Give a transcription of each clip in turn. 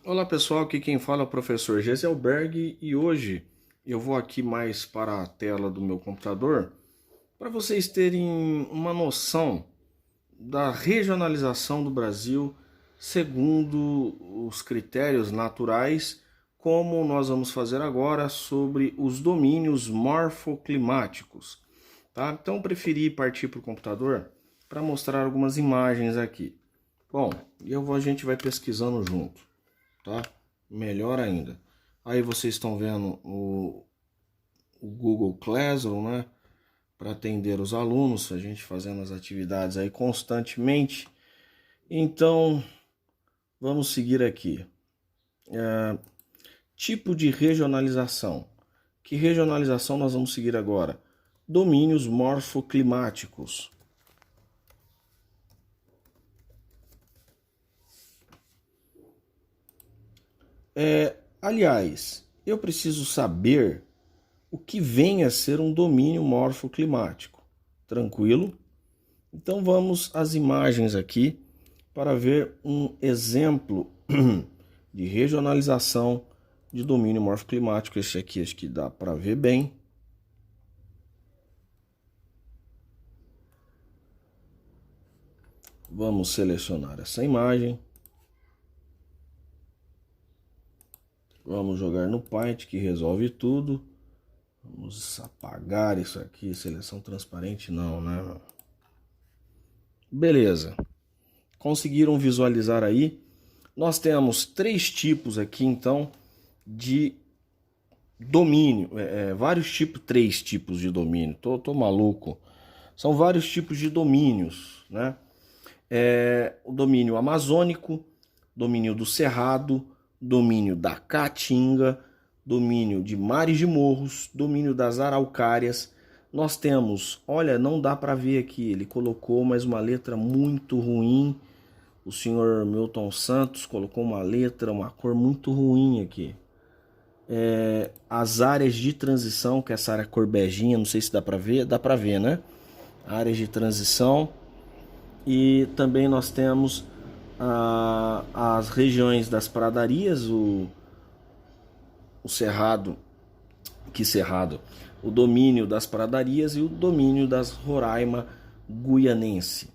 Olá pessoal, aqui quem fala é o professor Geselberg e hoje eu vou aqui mais para a tela do meu computador para vocês terem uma noção da regionalização do Brasil segundo os critérios naturais, como nós vamos fazer agora sobre os domínios morfoclimáticos. Tá? Então eu preferi partir para o computador para mostrar algumas imagens aqui. Bom, a gente vai pesquisando junto, tá? Melhor ainda. Aí vocês estão vendo o Google Classroom, né? Para atender os alunos, a gente fazendo as atividades aí constantemente. Então, vamos seguir aqui. Tipo de regionalização. Que regionalização nós vamos seguir agora? Domínios morfoclimáticos. Aliás, eu preciso saber o que vem a ser um domínio morfoclimático. Tranquilo? Então vamos às imagens aqui para ver um exemplo de regionalização de domínio morfoclimático. Esse aqui acho que dá para ver bem. Vamos selecionar essa imagem. Vamos jogar no Paint, que resolve tudo. Vamos apagar isso aqui, seleção transparente não, né? Beleza. Conseguiram visualizar aí? Nós temos três tipos aqui, então, de domínio. Vários tipos, três tipos de domínio. Tô maluco. São vários tipos de domínios, né? O domínio amazônico, domínio do cerrado, domínio da caatinga, domínio de mares de morros, domínio das araucárias. Nós temos, olha, não dá para ver aqui, ele colocou mais uma letra muito ruim. O senhor Milton Santos colocou uma letra, uma cor muito ruim aqui. As áreas de transição, que é essa área cor beijinha, não sei se dá para ver, né? Áreas de transição. E também nós temos as regiões das pradarias, o cerrado, o domínio das pradarias e o domínio das Roraima guianense.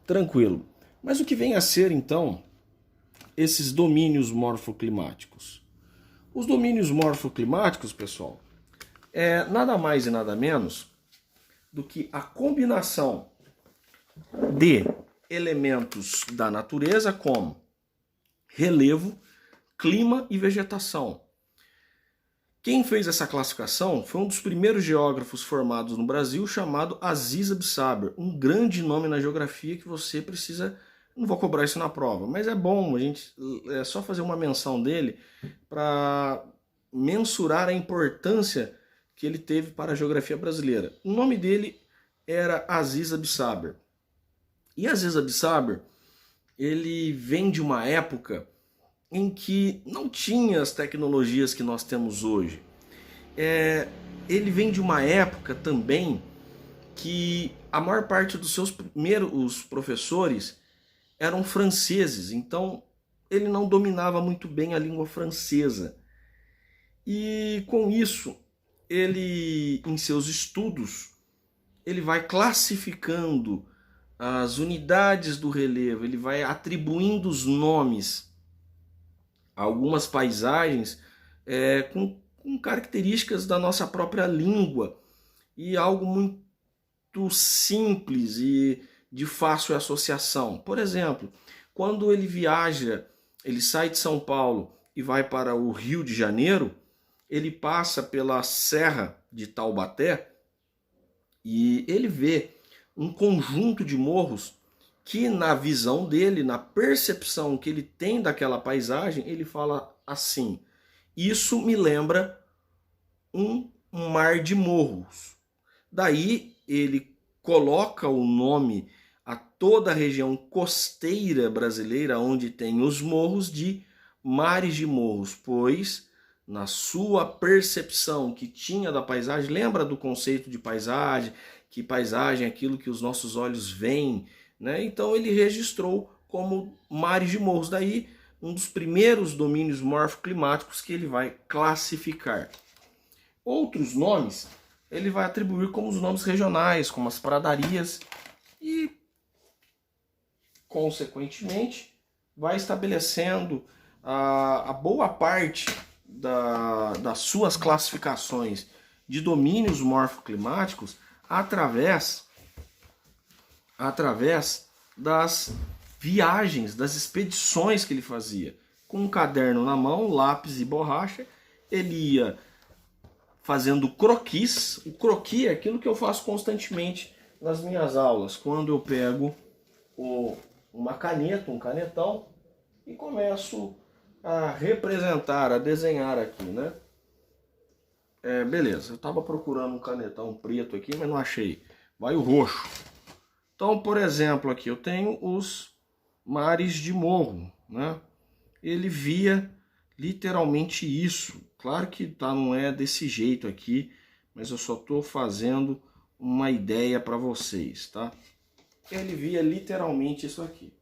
Tranquilo. Mas o que vem a ser então esses domínios morfoclimáticos? Os domínios morfoclimáticos, pessoal, é nada mais e nada menos do que a combinação de elementos da natureza como relevo, clima e vegetação. Quem fez essa classificação foi um dos primeiros geógrafos formados no Brasil, chamado Aziz Absaber, um grande nome na geografia que você precisa... Não vou cobrar isso na prova, mas é bom a gente só fazer uma menção dele para mensurar a importância que ele teve para a geografia brasileira. O nome dele era Aziz Absaber. E Aziz Absaber, ele vem de uma época em que não tinha as tecnologias que nós temos hoje. Ele vem de uma época também que a maior parte dos seus primeiros professores eram franceses, então ele não dominava muito bem a língua francesa. E com isso, ele, em seus estudos, ele vai classificando as unidades do relevo, ele vai atribuindo os nomes a algumas paisagens com características da nossa própria língua e algo muito simples e de fácil associação. Por exemplo, quando ele viaja, ele sai de São Paulo e vai para o Rio de Janeiro, ele passa pela Serra de Taubaté e ele vê um conjunto de morros que, na visão dele, na percepção que ele tem daquela paisagem, ele fala assim: isso me lembra um mar de morros. Daí ele coloca o nome a toda a região costeira brasileira onde tem os morros de mares de morros, pois na sua percepção que tinha da paisagem, lembra do conceito de paisagem, que paisagem é aquilo que os nossos olhos veem, né? Então ele registrou como mares de morros. Daí um dos primeiros domínios morfoclimáticos que ele vai classificar. Outros nomes ele vai atribuir como os nomes regionais, como as pradarias, e, consequentemente, vai estabelecendo a boa parte das suas classificações de domínios morfoclimáticos através das viagens, das expedições que ele fazia. Com um caderno na mão, lápis e borracha, ele ia fazendo croquis. O croquis é aquilo que eu faço constantemente nas minhas aulas, quando eu pego uma caneta, um canetão, e começo a representar, a desenhar aqui, né? Beleza, eu estava procurando um canetão preto aqui, mas não achei. Vai o roxo. Então, por exemplo, aqui eu tenho os mares de morro, né? Ele via literalmente isso. Claro que não é desse jeito aqui, mas eu só estou fazendo uma ideia para vocês, tá? Ele via literalmente isso aqui.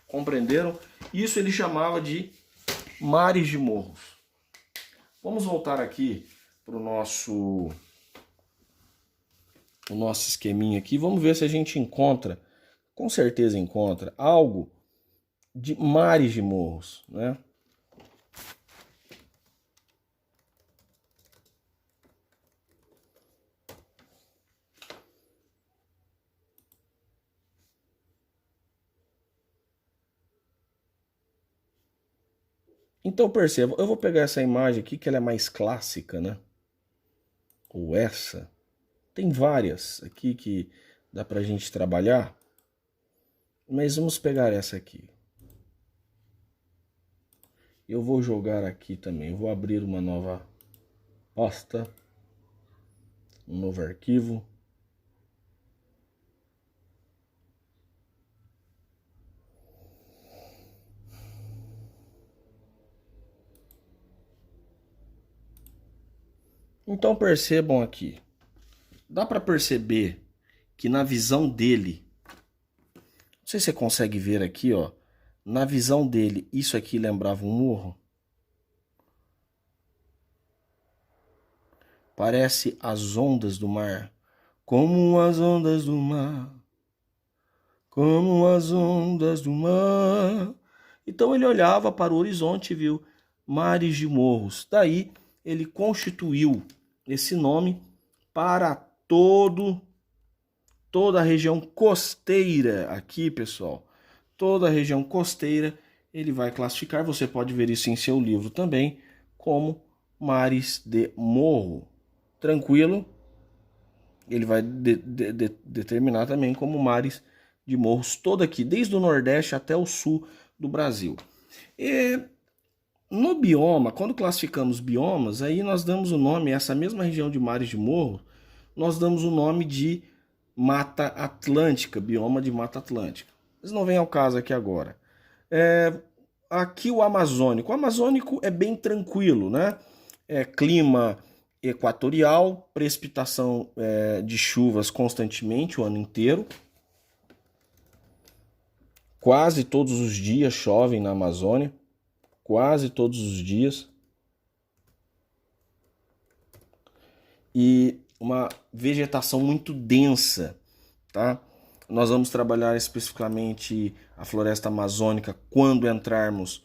Compreenderam? Isso ele chamava de mares de morros. Vamos voltar aqui para o nosso esqueminha aqui. Vamos ver se a gente encontra, com certeza encontra, algo de mares de morros, né? Então perceba, eu vou pegar essa imagem aqui que ela é mais clássica, né? Ou essa. Tem várias aqui que dá pra gente trabalhar, mas vamos pegar essa aqui. Eu vou jogar aqui também, eu vou abrir uma nova pasta, um novo arquivo. Então percebam aqui, dá para perceber que na visão dele, não sei se você consegue ver aqui, ó, na visão dele, isso aqui lembrava um morro. Parece as ondas do mar, como as ondas do mar, como as ondas do mar. Então ele olhava para o horizonte e viu mares de morros. Daí ele constituiu esse nome para toda a região costeira aqui, pessoal. Toda a região costeira ele vai classificar, você pode ver isso em seu livro também, como mares de morro. Tranquilo? Ele vai determinar também como mares de morros, todo aqui, desde o Nordeste até o Sul do Brasil. E no bioma, quando classificamos biomas, aí nós damos o nome, essa mesma região de mares de morro, nós damos o nome de Mata Atlântica, bioma de Mata Atlântica. Mas não vem ao caso aqui agora. Aqui o Amazônico. O Amazônico é bem tranquilo, né? Clima equatorial, precipitação de chuvas constantemente o ano inteiro. Quase todos os dias chovem na Amazônia. Quase todos os dias. E uma vegetação muito densa, tá? Nós vamos trabalhar especificamente a floresta amazônica quando entrarmos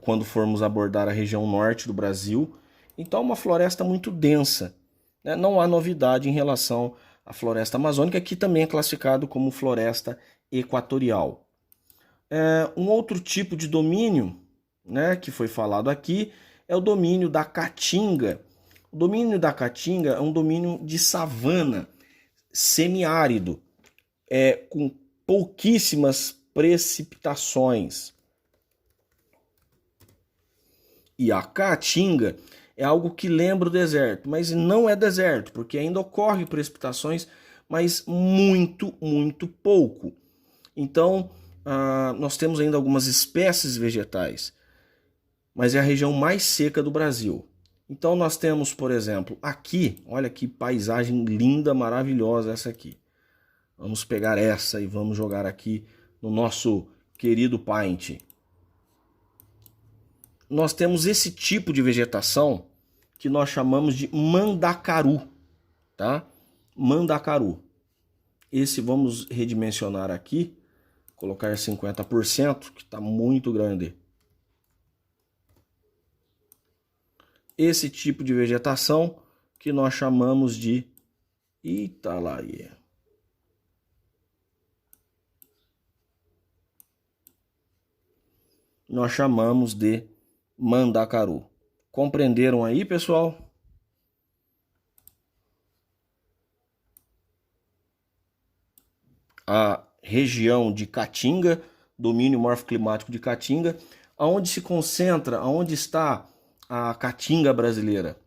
quando formos abordar a região norte do Brasil. Então é uma floresta muito densa, né? Não há novidade em relação à floresta amazônica, que também é classificado como floresta equatorial. Um outro tipo de domínio, né, que foi falado aqui é o domínio da caatinga. O domínio da caatinga é um domínio de savana, semiárido, com pouquíssimas precipitações. E a caatinga é algo que lembra o deserto, mas não é deserto, porque ainda ocorre precipitações, mas muito, muito pouco. Então, nós temos ainda algumas espécies vegetais, mas é a região mais seca do Brasil. Então nós temos, por exemplo, aqui, olha que paisagem linda, maravilhosa essa aqui. Vamos pegar essa e vamos jogar aqui no nosso querido Paint. Nós temos esse tipo de vegetação que nós chamamos de mandacaru, tá? Mandacaru. Esse vamos redimensionar aqui, colocar 50%, que está muito grande. Esse tipo de vegetação que nós chamamos de Italaia. Nós chamamos de mandacaru. Compreenderam aí, pessoal? A região de Caatinga, domínio morfoclimático de Caatinga, aonde se concentra, aonde está a Caatinga brasileira.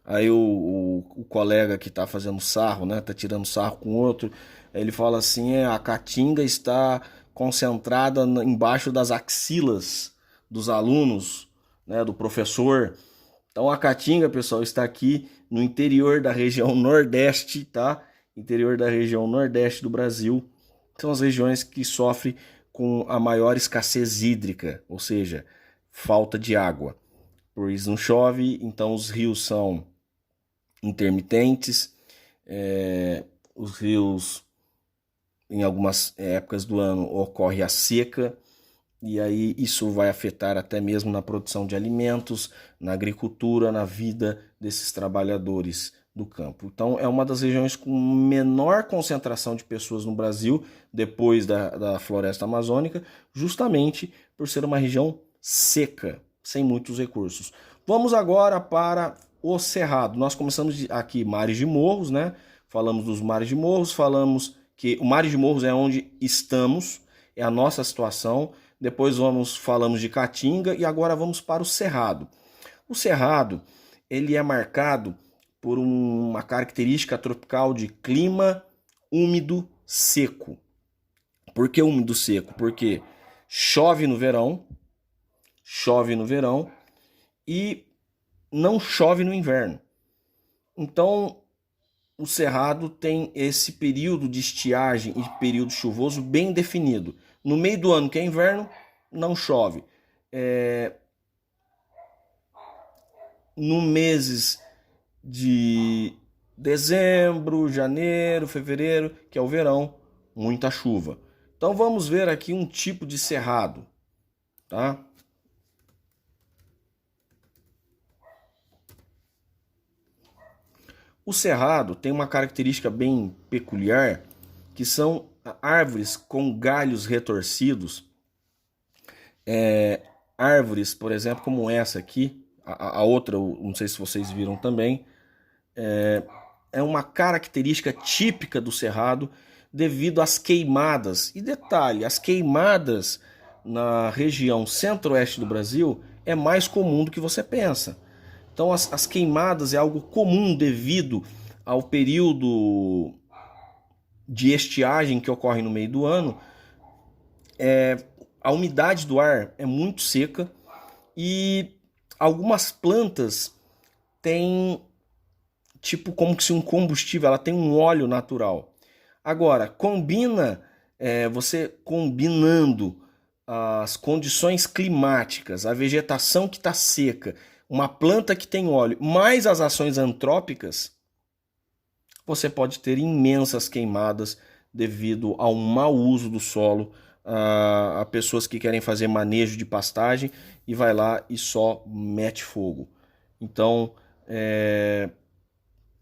Aí o colega que está fazendo sarro, né, tá tirando sarro com outro, ele fala assim, a Caatinga está concentrada embaixo das axilas dos alunos, né, do professor. Então a Caatinga, pessoal, está aqui no interior da região Nordeste, tá? Interior da região Nordeste do Brasil. São as regiões que sofrem com a maior escassez hídrica, ou seja, falta de água. Por isso não chove, então os rios são intermitentes, os rios, em algumas épocas do ano, ocorre a seca, e aí isso vai afetar até mesmo na produção de alimentos, na agricultura, na vida desses trabalhadores do campo. Então é uma das regiões com menor concentração de pessoas no Brasil, depois da floresta amazônica, justamente por ser uma região seca, sem muitos recursos. Vamos agora para o Cerrado. Nós começamos aqui mares de morros, né? Falamos dos mares de morros, falamos que o Mares de Morros é onde estamos, é a nossa situação. Depois falamos de Caatinga e agora vamos para o Cerrado. O Cerrado, ele é marcado por uma característica tropical de clima úmido seco. Por que úmido seco? Porque chove no verão e não chove no inverno. Então, o Cerrado tem esse período de estiagem e período chuvoso bem definido. No meio do ano, que é inverno, não chove. No meses de dezembro, janeiro, fevereiro, que é o verão, muita chuva. Então vamos ver aqui um tipo de cerrado, tá? O cerrado tem uma característica bem peculiar, que são árvores com galhos retorcidos. Árvores, por exemplo, como essa aqui, a outra, não sei se vocês viram também, é uma característica típica do cerrado devido às queimadas. E detalhe, as queimadas na região centro-oeste do Brasil é mais comum do que você pensa. Então as queimadas é algo comum devido ao período de estiagem que ocorre no meio do ano. A umidade do ar é muito seca e algumas plantas têm tipo como se um combustível, ela tem um óleo natural. Agora, você combinando as condições climáticas, a vegetação que está seca, uma planta que tem óleo, mais as ações antrópicas, você pode ter imensas queimadas devido ao mau uso do solo, a pessoas que querem fazer manejo de pastagem e vai lá e só mete fogo. Então, é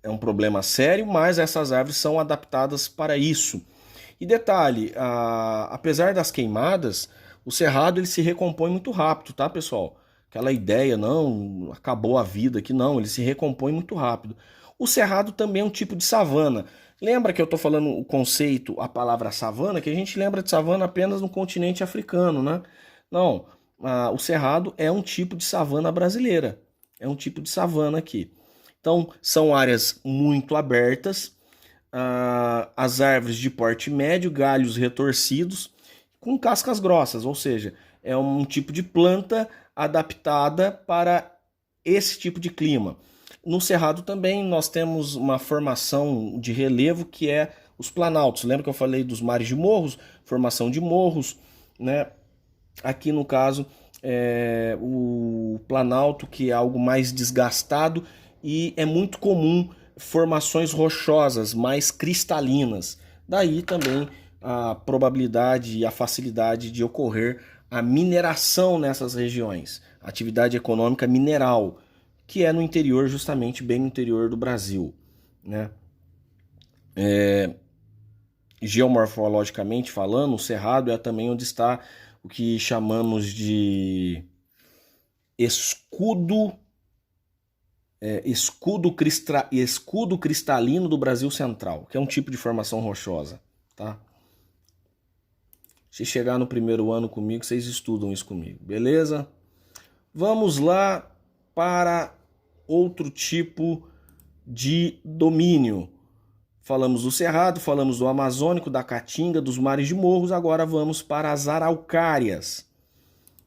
um problema sério, mas essas árvores são adaptadas para isso. E detalhe, apesar das queimadas, o cerrado ele se recompõe muito rápido, tá, pessoal? Aquela ideia, não, acabou a vida aqui, não, ele se recompõe muito rápido. O cerrado também é um tipo de savana. Lembra que eu estou falando o conceito, a palavra savana, que a gente lembra de savana apenas no continente africano, né? Não, o cerrado é um tipo de savana brasileira, é um tipo de savana aqui. Então, são áreas muito abertas, as árvores de porte médio, galhos retorcidos, com cascas grossas, ou seja, é um tipo de planta adaptada para esse tipo de clima. No cerrado também nós temos uma formação de relevo que é os planaltos. Lembra que eu falei dos mares de morros, formação de morros, né? Aqui no caso o planalto, que é algo mais desgastado, e é muito comum formações rochosas mais cristalinas. Daí também a probabilidade e a facilidade de ocorrer a mineração nessas regiões, atividade econômica mineral, que é no interior, justamente bem no interior do Brasil, né? Geomorfologicamente falando, o Cerrado é também onde está o que chamamos de escudo escudo cristalino do Brasil Central, que é um tipo de formação rochosa, tá? Se chegar no primeiro ano comigo, vocês estudam isso comigo, beleza? Vamos lá para outro tipo de domínio. Falamos do Cerrado, falamos do Amazônico, da Caatinga, dos mares de morros, agora vamos para as araucárias.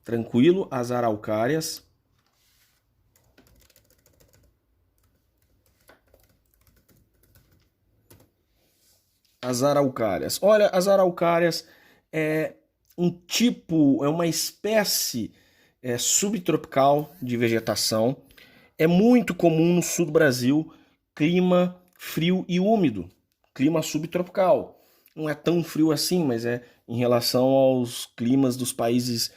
Tranquilo? As araucárias. As araucárias. Olha, as araucárias é um tipo, é uma espécie subtropical de vegetação. É muito comum no sul do Brasil, clima frio e úmido, clima subtropical. Não é tão frio assim, mas é em relação aos climas dos países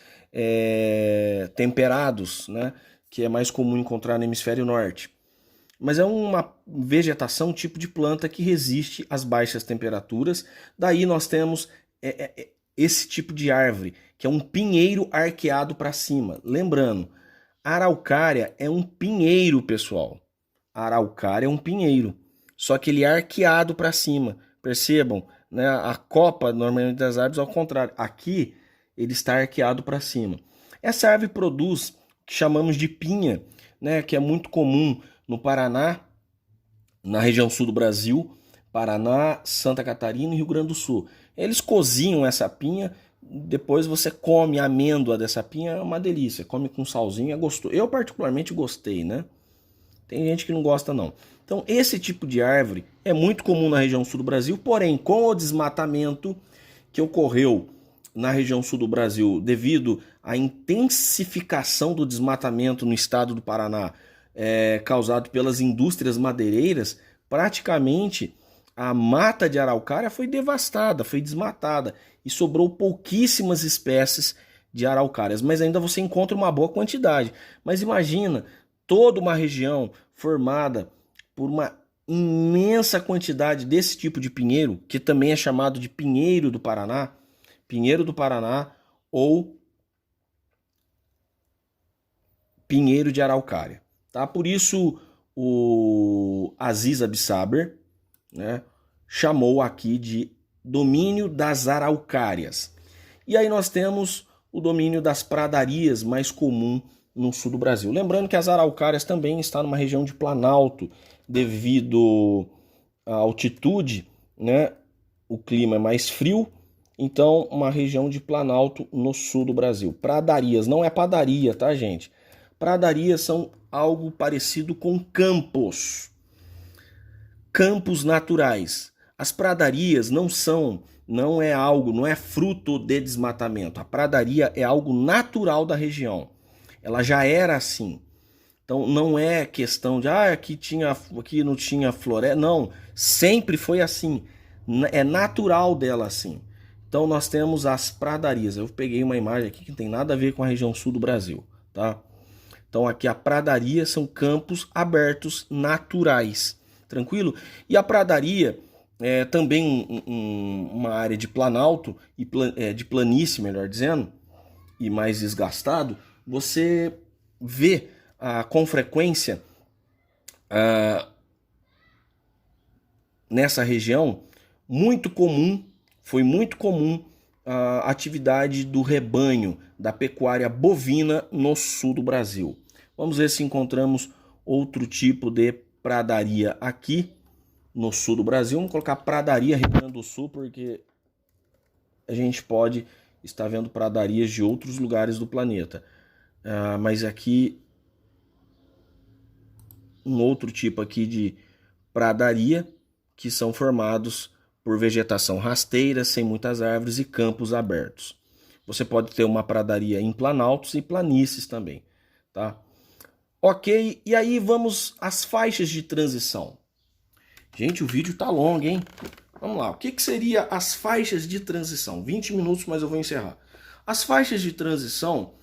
temperados, né? Que é mais comum encontrar no hemisfério norte. Mas é uma vegetação, um tipo de planta que resiste às baixas temperaturas. Daí nós temos esse tipo de árvore, que é um pinheiro arqueado para cima. Lembrando, a araucária é um pinheiro, pessoal. A araucária é um pinheiro, só que ele é arqueado para cima. Percebam, né? A copa normalmente das árvores ao contrário. Aqui ele está arqueado para cima. Essa árvore produz o que chamamos de pinha, né? Que é muito comum no Paraná, na região sul do Brasil, Paraná, Santa Catarina e Rio Grande do Sul. Eles cozinham essa pinha, depois você come a amêndoa dessa pinha, é uma delícia. Come com salzinho, é gostoso. Eu particularmente gostei, né? Tem gente que não gosta não. Então esse tipo de árvore é muito comum na região sul do Brasil, porém com o desmatamento que ocorreu na região sul do Brasil devido à intensificação do desmatamento no estado do Paraná, causado pelas indústrias madeireiras, praticamente a mata de araucária foi devastada, foi desmatada e sobrou pouquíssimas espécies de araucárias, mas ainda você encontra uma boa quantidade. Mas imagina toda uma região formada por uma imensa quantidade desse tipo de pinheiro, que também é chamado de pinheiro do Paraná ou pinheiro de araucária. Tá? Por isso o Aziz Absaber, né, chamou aqui de domínio das araucárias. E aí nós temos o domínio das pradarias, mais comum no sul do Brasil. Lembrando que as araucárias também estão numa região de planalto, devido à altitude, né? O clima é mais frio, então uma região de planalto no sul do Brasil. Pradarias, não é padaria, tá, gente? Pradarias são algo parecido com campos. Campos naturais. As pradarias não é fruto de desmatamento. A pradaria é algo natural da região. Ela já era assim. Então não é questão de aqui não tinha floresta. Não, sempre foi assim. É natural dela assim. Então nós temos as pradarias. Eu peguei uma imagem aqui que não tem nada a ver com a região sul do Brasil, tá? Então aqui a pradaria são campos abertos naturais, tranquilo? E a pradaria é também uma área de planalto de planície, melhor dizendo, e mais desgastado. Você vê com frequência nessa região foi muito comum a atividade do rebanho, da pecuária bovina no sul do Brasil. Vamos ver se encontramos outro tipo de pradaria aqui no sul do Brasil. Vamos colocar pradaria Rio Grande do Sul, porque a gente pode estar vendo pradarias de outros lugares do planeta. Mas aqui um outro tipo aqui de pradaria, que são formados por vegetação rasteira, sem muitas árvores e campos abertos. Você pode ter uma pradaria em planaltos e planícies também, tá? Ok, e aí vamos às faixas de transição. Gente, o vídeo tá longo, hein? Vamos lá, o que seria as faixas de transição? 20 minutos, mas eu vou encerrar. As faixas de transição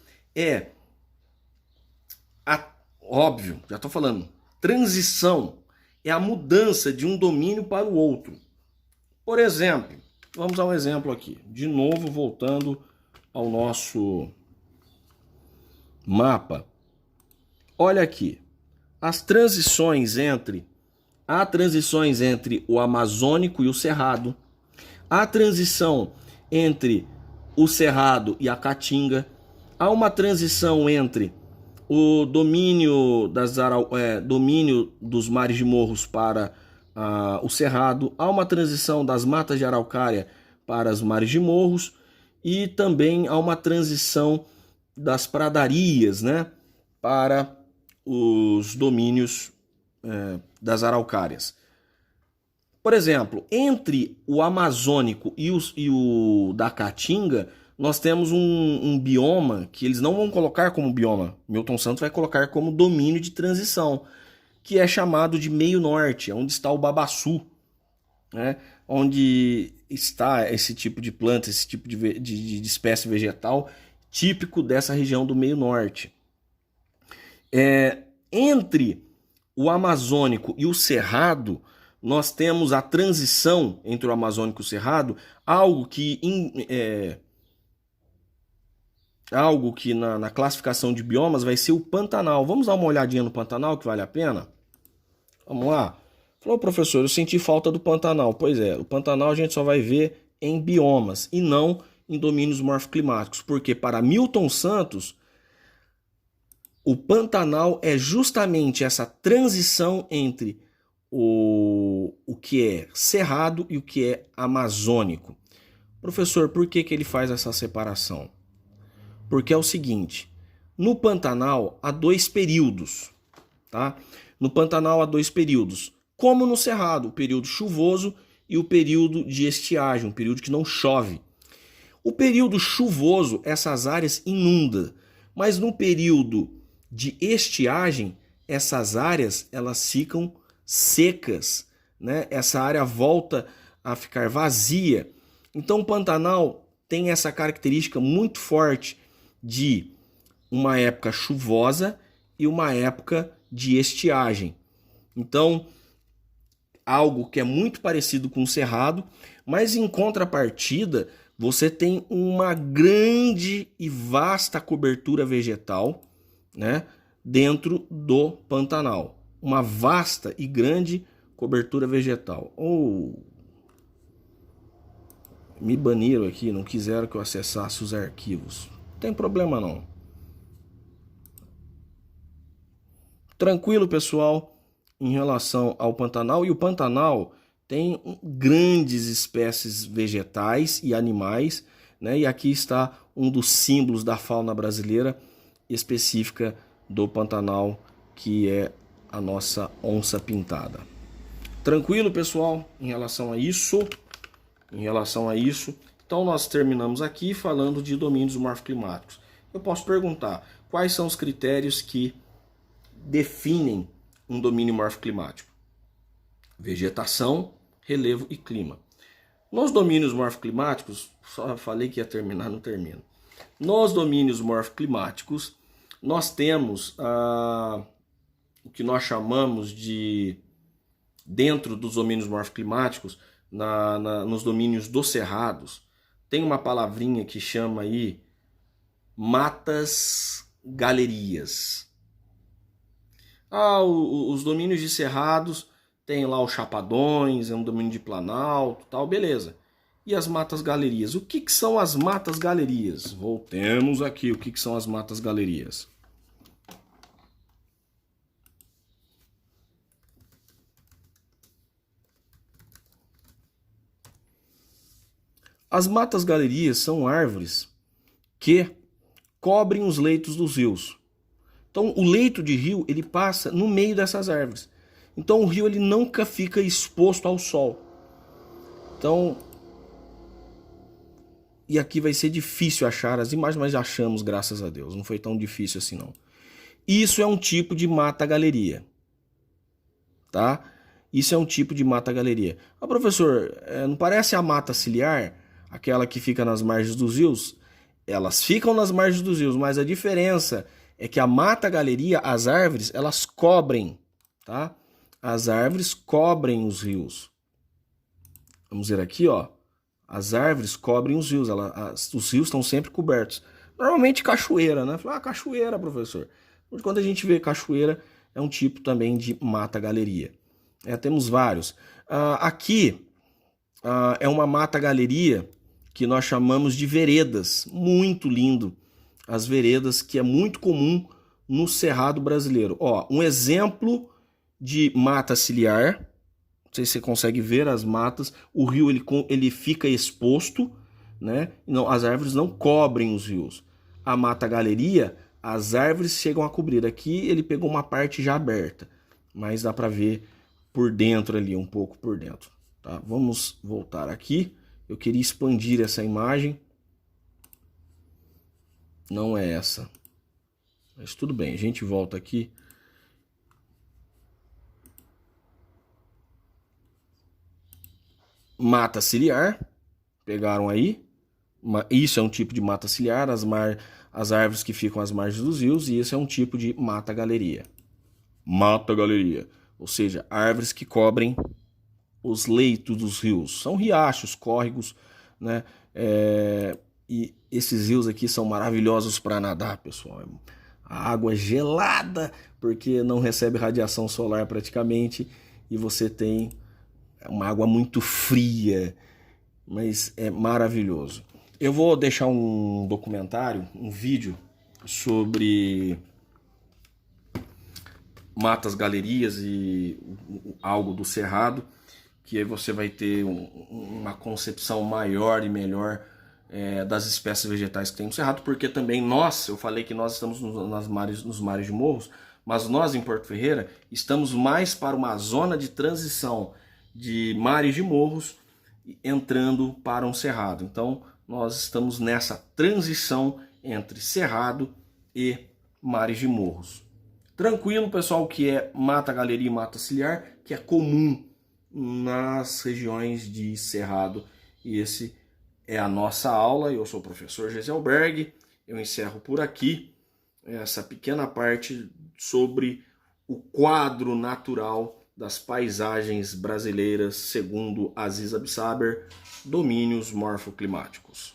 óbvio, já estou falando, transição é a mudança de um domínio para o outro. Por exemplo, vamos a um exemplo aqui. De novo, voltando ao nosso mapa. Olha aqui, há transições entre o Amazônico e o Cerrado. Há transição entre o Cerrado e a Caatinga. Há uma transição entre o domínio dos mares de morros para o Cerrado. Há uma transição das matas de araucária para os mares de morros. E também há uma transição das pradarias, né, para os domínios das araucárias. Por exemplo, entre o Amazônico e o da Caatinga, nós temos um bioma que eles não vão colocar como bioma. Milton Santos vai colocar como domínio de transição, que é chamado de Meio Norte, onde está o babaçu, né? Onde está esse tipo de planta, esse tipo de espécie vegetal típico dessa região do Meio Norte. Entre o Amazônico e o Cerrado, nós temos a transição entre o Amazônico e o Cerrado, algo que na classificação de biomas vai ser o Pantanal. Vamos dar uma olhadinha no Pantanal, que vale a pena? Vamos lá. Falou, professor, eu senti falta do Pantanal. Pois é, o Pantanal a gente só vai ver em biomas e não em domínios morfoclimáticos, porque para Milton Santos, o Pantanal é justamente essa transição entre o que é cerrado e o que é amazônico. Professor, por que ele faz essa separação? Porque é o seguinte, no Pantanal há 2 períodos, tá? No Pantanal há 2 períodos, como no Cerrado, o período chuvoso e o período de estiagem, um período que não chove. O período chuvoso, essas áreas inundam, mas no período de estiagem, essas áreas elas ficam secas, né? Essa área volta a ficar vazia. Então o Pantanal tem essa característica muito forte de uma época chuvosa e uma época de estiagem. Então, algo que é muito parecido com o Cerrado, mas em contrapartida, você tem uma grande e vasta cobertura vegetal, né, dentro do Pantanal. Uma vasta e grande cobertura vegetal. Me baniram aqui, não quiseram que eu acessasse os arquivos. Não tem problema não. Tranquilo, pessoal, em relação ao Pantanal. E o Pantanal tem grandes espécies vegetais e animais, né? E aqui está um dos símbolos da fauna brasileira específica do Pantanal, que é a nossa onça pintada. Tranquilo, pessoal, em relação a isso? Então nós terminamos aqui falando de domínios morfoclimáticos. Eu posso perguntar, quais são os critérios que definem um domínio morfoclimático? Vegetação, relevo e clima. Nos domínios morfoclimáticos, só falei que ia terminar, não termino. Nos domínios morfoclimáticos, nós temos o que nós chamamos de, dentro dos domínios morfoclimáticos, nos domínios dos cerrados, tem uma palavrinha que chama aí matas galerias. Os domínios de cerrados tem lá os chapadões, é um domínio de planalto, tal, beleza. E as matas galerias? O que são as matas galerias? Voltemos aqui, o que são as matas galerias? As matas galerias são árvores que cobrem os leitos dos rios. Então, o leito de rio, ele passa no meio dessas árvores. Então, o rio ele nunca fica exposto ao sol. Então, e aqui vai ser difícil achar as imagens, mas achamos, graças a Deus. Não foi tão difícil assim, não. Isso é um tipo de mata-galeria, tá? Isso é um tipo de mata-galeria. Ah, professor, não parece a mata ciliar, aquela que fica nas margens dos rios? Elas ficam nas margens dos rios, mas a diferença é que a mata-galeria, as árvores, elas cobrem, tá? As árvores cobrem os rios. Vamos ver aqui, ó. As árvores cobrem os rios, os rios estão sempre cobertos. Normalmente cachoeira, né? Cachoeira, professor. Quando a gente vê cachoeira, é um tipo também de mata-galeria. Temos vários. Aqui é uma mata-galeria que nós chamamos de veredas. Muito lindo. As veredas, que é muito comum no Cerrado brasileiro. Ó, um exemplo de mata ciliar. Não sei se você consegue ver as matas. O rio ele fica exposto, né? Não, as árvores não cobrem os rios. A mata-galeria, as árvores chegam a cobrir. Aqui ele pegou uma parte já aberta, mas dá para ver por dentro ali, um pouco por dentro. Tá? Vamos voltar aqui. Eu queria expandir essa imagem. Não é essa. Mas tudo bem, a gente volta aqui. Mata ciliar. Pegaram aí. Isso é um tipo de mata ciliar, as árvores que ficam às margens dos rios, e esse é um tipo de mata-galeria. Mata-galeria, ou seja, árvores que cobrem os leitos dos rios. São riachos, córregos, né? E esses rios aqui são maravilhosos para nadar, pessoal. A água é gelada, porque não recebe radiação solar praticamente, e você tem uma água muito fria, mas é maravilhoso. Eu vou deixar um documentário, um vídeo sobre matas galerias e algo do Cerrado, que aí você vai ter uma concepção maior e melhor das espécies vegetais que tem no Cerrado, porque também eu falei que nós estamos nos mares de morros, mas nós em Porto Ferreira estamos mais para uma zona de transição de mares de morros, entrando para um cerrado. Então nós estamos nessa transição entre cerrado e mares de morros. Tranquilo, pessoal, que é mata-galeria e mata ciliar, que é comum nas regiões de cerrado. E esse é a nossa aula. Eu sou o professor Geselberg. Eu encerro por aqui essa pequena parte sobre o quadro natural das paisagens brasileiras segundo Aziz Absaber, domínios morfoclimáticos.